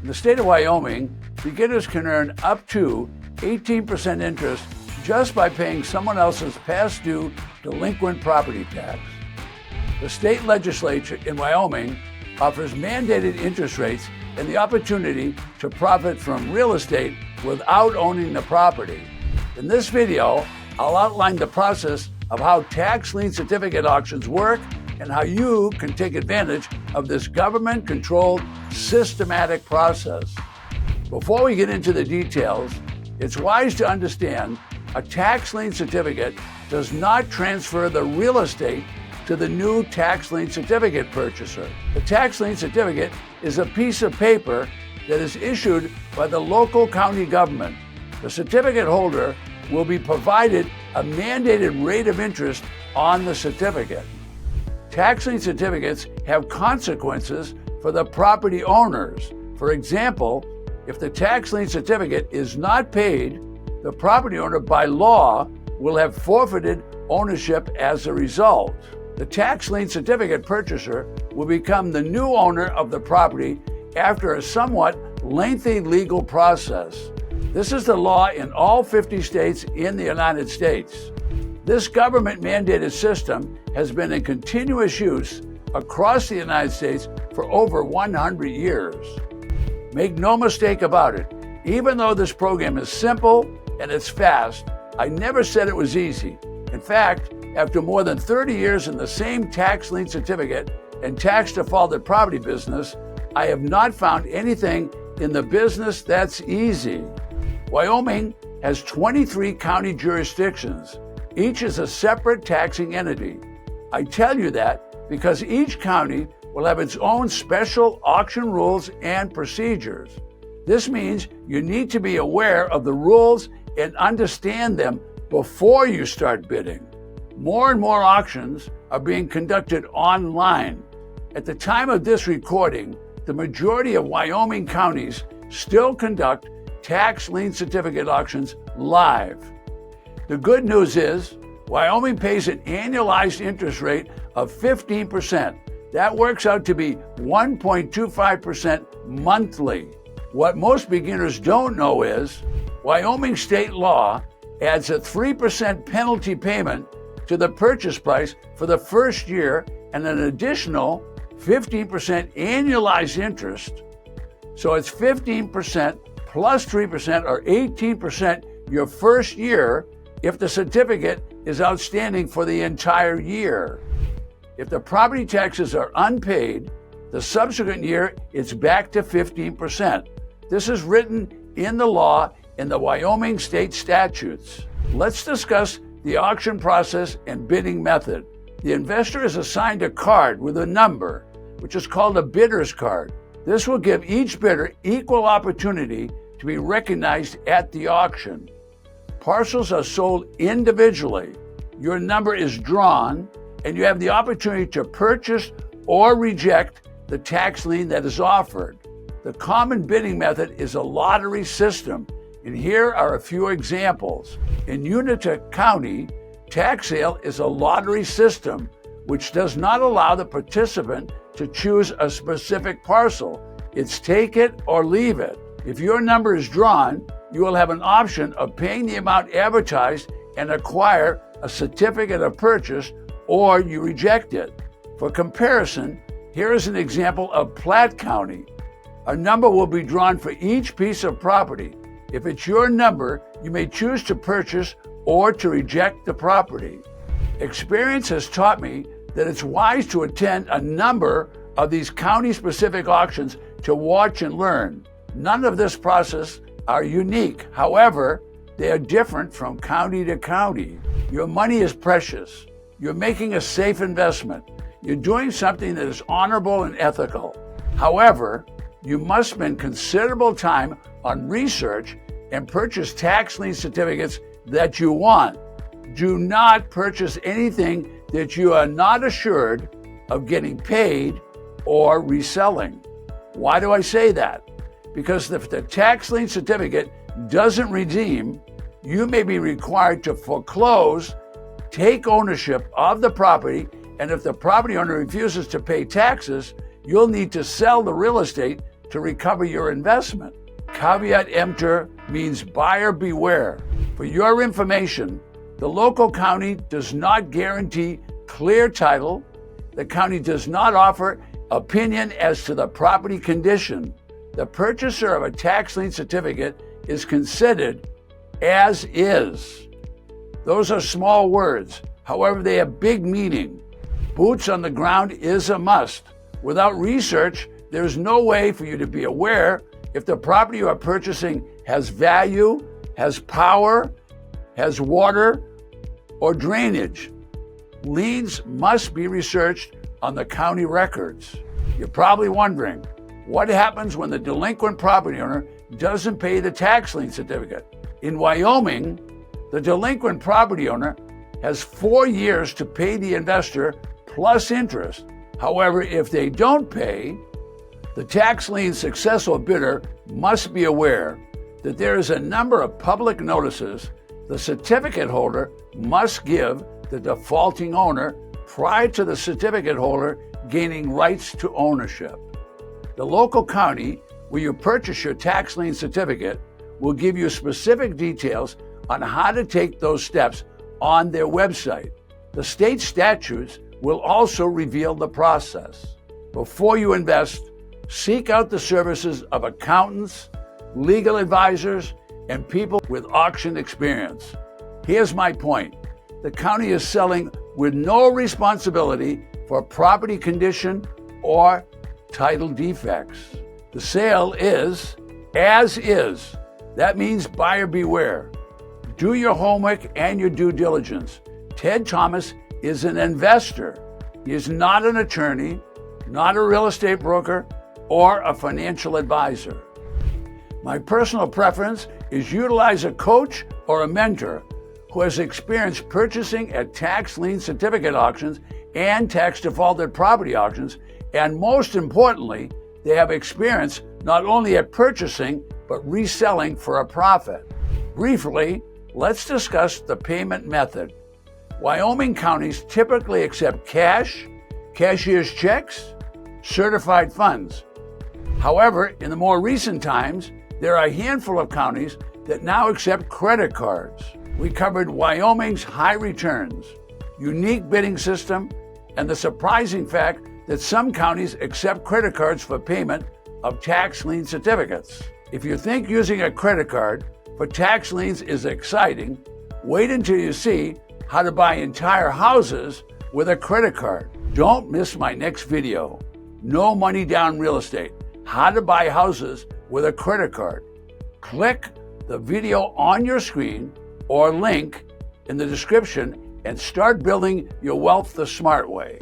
In the state of Wyoming, beginners can earn up to 18% interest just by paying someone else's past due delinquent property tax. The state legislature in Wyoming offers mandated interest rates and the opportunity to profit from real estate without owning the property. In this video, I'll outline the process of how tax lien certificate auctions work and how you can take advantage of this government-controlled, systematic process. Before we get into the details, it's wise to understand a tax lien certificate does not transfer the real estate to the new tax lien certificate purchaser. The tax lien certificate is a piece of paper that is issued by the local county government. The certificate holder will be provided a mandated rate of interest on the certificate. Tax lien certificates have consequences for the property owners. For example, if the tax lien certificate is not paid, the property owner by law will have forfeited ownership as a result. The tax lien certificate purchaser will become the new owner of the property after a somewhat lengthy legal process. This is the law in all 50 states in the United States. This government-mandated system has been in continuous use across the United States for over 100 years. Make no mistake about it, even though this program is simple and it's fast, I never said it was easy. In fact, after more than 30 years in the same tax lien certificate and tax defaulted property business, I have not found anything in the business that's easy. Wyoming has 23 county jurisdictions. Each is a separate taxing entity. I tell you that because each county will have its own special auction rules and procedures. This means you need to be aware of the rules and understand them before you start bidding. More and more auctions are being conducted online. At the time of this recording, the majority of Wyoming counties still conduct tax lien certificate auctions live. The good news is, Wyoming pays an annualized interest rate of 15%. That works out to be 1.25% monthly. What most beginners don't know is, Wyoming state law adds a 3% penalty payment to the purchase price for the first year and an additional 15% annualized interest. So it's 15% plus 3% or 18% your first year if the certificate is outstanding for the entire year. If the property taxes are unpaid, the subsequent year it's back to 15%. This is written in the law in the Wyoming state statutes. Let's discuss the auction process and bidding method. The investor is assigned a card with a number, which is called a bidder's card. This will give each bidder equal opportunity to be recognized at the auction. Parcels are sold individually. Your number is drawn, and you have the opportunity to purchase or reject the tax lien that is offered. The common bidding method is a lottery system, and here are a few examples. In Uinta County, tax sale is a lottery system which does not allow the participant to choose a specific parcel. It's take it or leave it. If your number is drawn, you will have an option of paying the amount advertised and acquire a certificate of purchase, or you reject it. For comparison, here is an example of Platte County. A number will be drawn for each piece of property. If it's your number, you may choose to purchase or to reject the property. Experience has taught me that it's wise to attend a number of these county-specific auctions to watch and learn. None of this process are unique. However, they are different from county to county. Your money is precious. You're making a safe investment. You're doing something that is honorable and ethical. However, you must spend considerable time on research and purchase tax lien certificates that you want. Do not purchase anything that you are not assured of getting paid or reselling. Why do I say that? Because if the tax lien certificate doesn't redeem, you may be required to foreclose, take ownership of the property, and if the property owner refuses to pay taxes, you'll need to sell the real estate to recover your investment. Caveat emptor means buyer beware. For your information, the local county does not guarantee clear title. The county does not offer opinion as to the property condition. The purchaser of a tax lien certificate is considered as is. Those are small words. However, they have big meaning. Boots on the ground is a must. Without research, there's no way for you to be aware if the property you are purchasing has value, has power, has water, or drainage. Liens must be researched on the county records. You're probably wondering, what happens when the delinquent property owner doesn't pay the tax lien certificate? In Wyoming, the delinquent property owner has 4 years to pay the investor plus interest. However, if they don't pay, the tax lien successful bidder must be aware that there is a number of public notices the certificate holder must give the defaulting owner prior to the certificate holder gaining rights to ownership. The local county where you purchase your tax lien certificate will give you specific details on how to take those steps on their website. The state statutes will also reveal the process. Before you invest, seek out the services of accountants, legal advisors, and people with auction experience. Here's my point. The county is selling with no responsibility for property condition or title defects. The sale is as is. That means buyer beware. Do your homework and your due diligence. Ted Thomas is an investor. He is not an attorney, not a real estate broker, or a financial advisor. My personal preference is utilize a coach or a mentor who has experience purchasing at tax lien certificate auctions and tax defaulted property auctions, and most importantly, they have experience not only at purchasing, but reselling for a profit. Briefly, let's discuss the payment method. Wyoming counties typically accept cash, cashier's checks, certified funds. However, in the more recent times, there are a handful of counties that now accept credit cards. We covered Wyoming's high returns, unique bidding system, and the surprising fact that some counties accept credit cards for payment of tax lien certificates. If you think using a credit card for tax liens is exciting, wait until you see how to buy entire houses with a credit card. Don't miss my next video, No Money Down Real Estate, how to buy houses with a credit card. Click the video on your screen or link in the description and start building your wealth the smart way.